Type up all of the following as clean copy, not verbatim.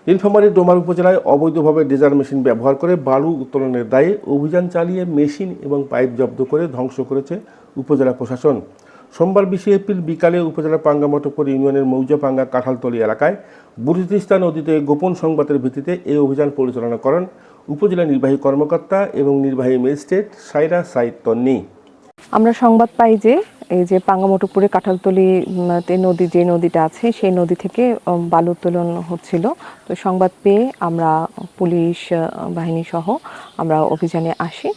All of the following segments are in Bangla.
নীলফামারীর ডোমার উপজেলায় অবৈধভাবে ড্রেজার মেশিন ব্যবহার করে বালু উত্তোলনের দায়ে অভিযান চালিয়ে মেশিন এবং পাইপ জব্দ করে ধ্বংস করেছে উপজেলা প্রশাসন। সোমবার 20 এপ্রিল বিকালে উপজেলার পাঙ্গামটকপুর ইউনিয়নের মৌজাপাঙ্গা কাঁঠালতলী এলাকায় বুড়িতিস্তা নদীতে গোপন সংবাদের ভিত্তিতে এই অভিযান পরিচালনা করেন উপজেলা নির্বাহী কর্মকর্তা এবং নির্বাহী ম্যাজিস্ট্রেট সাইরা সাইদ তন্নি। আমরা সংবাদ পাই যে এই যে পাঙ্গামটকপুরে কাঁঠালতলীতে নদী যে নদীটা আছে সেই নদী থেকে বালু উত্তোলন হচ্ছিল। তো সংবাদ পেয়ে আমরা পুলিশ বাহিনী সহ আমরা অভিযানে আসি।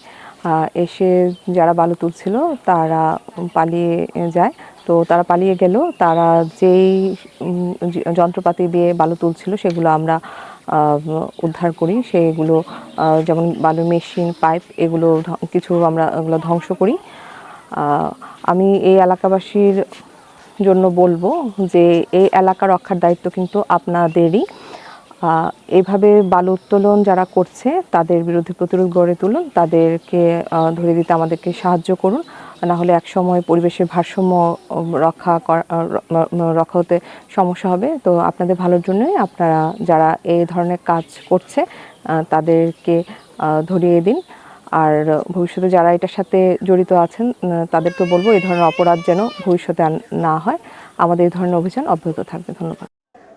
এসে যারা বালু তুলছিল তারা পালিয়ে যায়। তো তারা পালিয়ে গেল, তারা যেই যন্ত্রপাতি দিয়ে বালু তুলছিল সেগুলো আমরা উদ্ধার করি। সেগুলো যেমন বালু মেশিন, পাইপ এগুলো কিছু আমরা এগুলো ধ্বংস করি। আমি এই এলাকাবাসীর জন্য বলবো যে এই এলাকা রক্ষার দায়িত্ব কিন্তু আপনাদেরই। এইভাবে বালু উত্তোলন যারা করছে তাদের বিরুদ্ধে প্রতিরোধ গড়ে তুলুন, তাদেরকে ধরে দিতে আমাদেরকে সাহায্য করুন, না হলে একসময় পরিবেশের ভারসাম্য রক্ষা হতে সমস্যা হবে। তো আপনাদের ভালোর জন্যই আপনারা যারা এই ধরনের কাজ করছে তাদেরকে ধরিয়ে দিন। আর ভবিষ্যতে যারা এটার সাথে জড়িত আছেন তাদেরকে বলবো এই ধরনের অপরাধ যেন ভবিষ্যতে না হয়। আমাদের এই ধরনের অভিযান অব্যাহত থাকবে। ধন্যবাদ।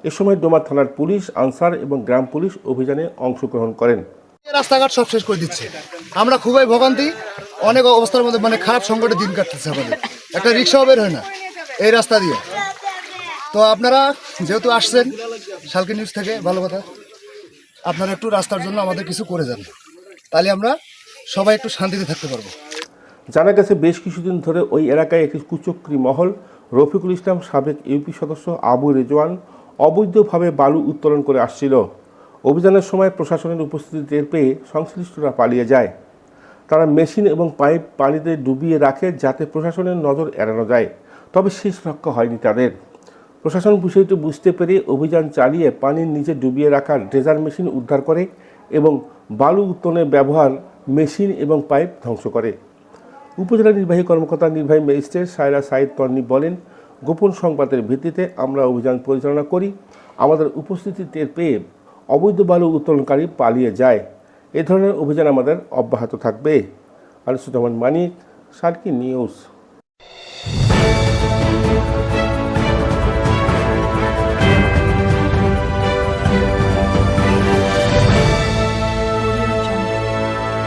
এ সময় ডোমার থানার পুলিশ, আনসার এবং গ্রাম পুলিশ অভিযানে অংশগ্রহণ করেন। রাস্তাঘাট সব শেষ করে দিচ্ছে, আমরা খুবই ভোগান্তি, অনেক অবস্থার মধ্যে মানে খারাপ সংকটে দিন কাটতেছে আমাদের। একটা রিক্সাও বের হয় না এই রাস্তা দিয়ে। তো আপনারা যেহেতু আসছেন শালকি নিউজ থেকে, ভালো কথা, আপনারা একটু রাস্তার জন্য আমাদের কিছু করে যান, তাহলে আমরা সবাই একটু শান্তিতে থাকতে পারবো। জানা গেছে বেশ কিছুদিন ধরে ওই এলাকায় একটি কুচক্রী মহল রফিকুল ইসলাম, সাবেক ইউপি সদস্য আবু রেজওয়ান অবৈধভাবে বালু উত্তোলন করে আসছিল। অভিযানের সময় প্রশাসনের উপস্থিতি টের পেয়ে সংশ্লিষ্টরা পালিয়ে যায়। তারা মেশিন এবং পাইপ পানিতে ডুবিয়ে রাখে যাতে প্রশাসনের নজর এড়ানো যায়, তবে শেষ রক্ষা হয়নি তাদের। প্রশাসন বিষয়টি বুঝতে পেরে অভিযান চালিয়ে পানির নিচে ডুবিয়ে রাখা ড্রেজার মেশিন উদ্ধার করে এবং বালু উত্তোলনে ব্যবহার মেশিন এবং পাইপ ধ্বংস করে। উপজেলা নির্বাহী কর্মকর্তা নির্বাহী ম্যাজিস্ট্রেট সাইরা সাইদ তন্নি বলেন, গোপন সংবাদের ভিত্তিতে আমরা অভিযান পরিচালনা করি। আমাদের উপস্থিতি টের পেয়ে অবৈধ বালু উত্তোলনকারী পালিয়ে যায়। এ ধরনের অভিযান আমাদের অব্যাহত থাকবে। আনিসুজ্জামান মানিক, শালকি নিউজ।